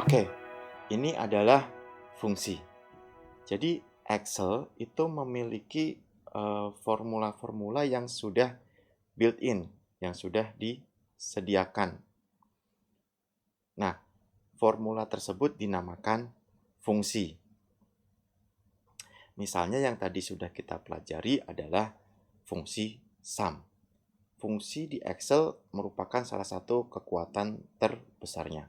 Oke, ini adalah fungsi. Jadi Excel itu memiliki formula-formula yang sudah built-in, yang sudah disediakan. Nah, formula tersebut dinamakan fungsi. Misalnya yang tadi sudah kita pelajari adalah fungsi sum. Fungsi di Excel merupakan salah satu kekuatan terbesarnya.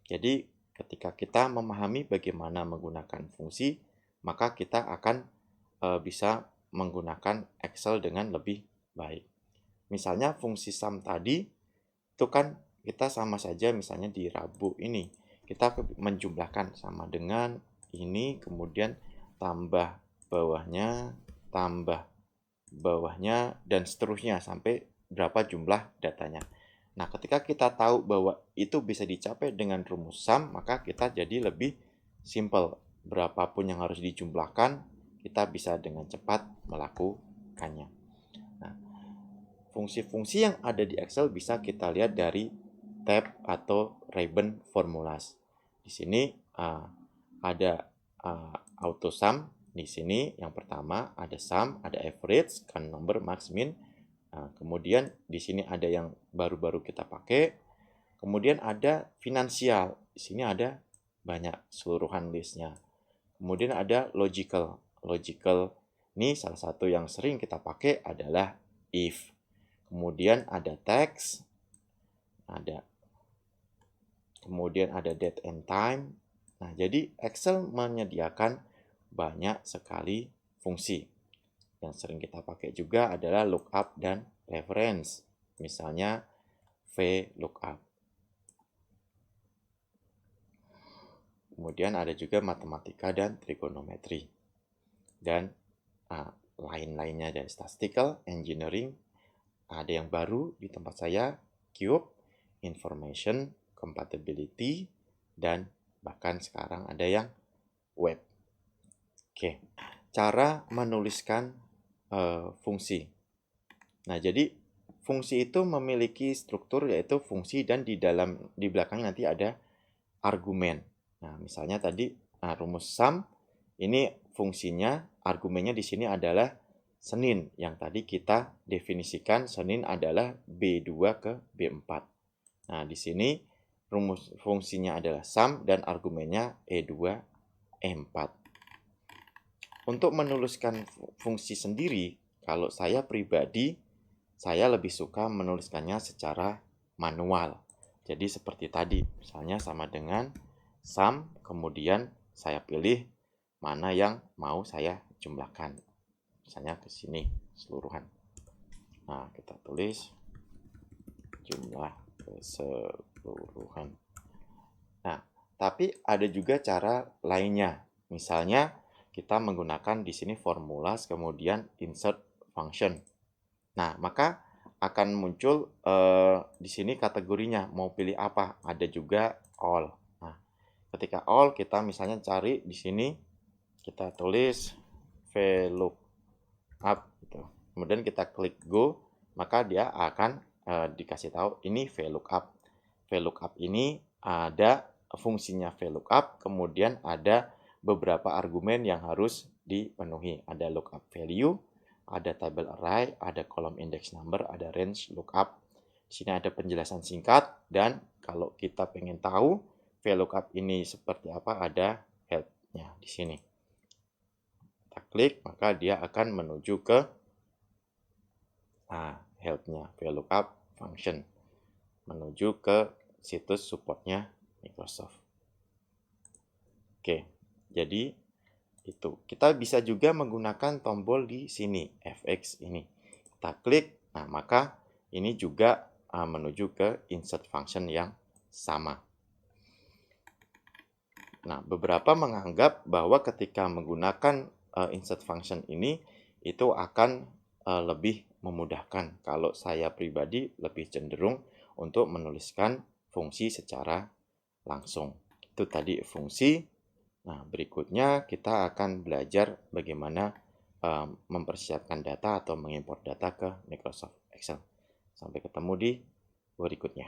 Jadi, ketika kita memahami bagaimana menggunakan fungsi, maka kita akan bisa menggunakan Excel dengan lebih baik. Misalnya fungsi sum tadi, itu kan kita sama saja misalnya di Rabu ini. Kita menjumlahkan sama dengan ini, kemudian tambah bawahnya, tambah bawahnya, dan seterusnya sampai berapa jumlah datanya. Nah, ketika kita tahu bahwa itu bisa dicapai dengan rumus sum, maka kita jadi lebih simple. Berapapun yang harus dijumlahkan, kita bisa dengan cepat melakukannya. Nah, fungsi-fungsi yang ada di Excel bisa kita lihat dari tab atau ribbon formulas. Di sini ada auto sum. Di sini yang pertama ada sum, ada average, kan number, max, min. Kemudian di sini ada yang baru-baru kita pakai. Kemudian ada finansial. Di sini ada banyak seluruhan listnya. Kemudian ada logical. Logical ini salah satu yang sering kita pakai adalah if. Kemudian ada text. Kemudian ada date and time. Nah, jadi Excel menyediakan banyak sekali fungsi. Yang sering kita pakai juga adalah lookup dan reference. Misalnya VLOOKUP. Kemudian ada juga matematika dan trigonometri. Dan lain-lainnya dari statistical, engineering. Ada yang baru di tempat saya, cube, information, compatibility, dan bahkan sekarang ada yang web. Oke, cara menuliskan fungsi. Nah, jadi fungsi itu memiliki struktur yaitu fungsi dan di belakang nanti ada argumen. Nah, misalnya tadi rumus sum ini fungsinya, argumennya di sini adalah Senin yang tadi kita definisikan Senin adalah B2 ke B4. Nah, di sini rumus fungsinya adalah sum dan argumennya E2, E4. Untuk menuliskan fungsi sendiri, kalau saya pribadi, saya lebih suka menuliskannya secara manual. Jadi seperti tadi, misalnya sama dengan sum, kemudian saya pilih mana yang mau saya jumlahkan. Misalnya ke sini, keseluruhan. Nah, kita tulis jumlah keseluruhan. Nah, tapi ada juga cara lainnya. Misalnya, kita menggunakan di sini formula, kemudian insert function. Nah, maka akan muncul di sini kategorinya mau pilih apa. Ada juga all. Nah, ketika all kita misalnya cari di sini kita tulis VLOOKUP gitu. Kemudian kita klik go, maka dia akan dikasih tahu ini VLOOKUP. VLOOKUP ini ada fungsinya VLOOKUP, kemudian ada beberapa argumen yang harus dipenuhi. Ada lookup value, ada table array, ada column index number, ada range lookup. Di sini ada penjelasan singkat dan kalau kita pengen tahu VLOOKUP ini seperti apa, ada help-nya di sini. Kita klik, maka dia akan menuju ke help-nya VLOOKUP function, menuju ke situs supportnya Microsoft. Oke, jadi itu. Kita bisa juga menggunakan tombol di sini, FX ini. Kita klik, nah maka ini juga menuju ke insert function yang sama. Nah, beberapa menganggap bahwa ketika menggunakan insert function ini, itu akan lebih memudahkan. Kalau saya pribadi lebih cenderung untuk menuliskan fungsi secara langsung. Itu tadi fungsi. Nah, berikutnya kita akan belajar bagaimana mempersiapkan data atau mengimport data ke Microsoft Excel. Sampai ketemu di berikutnya.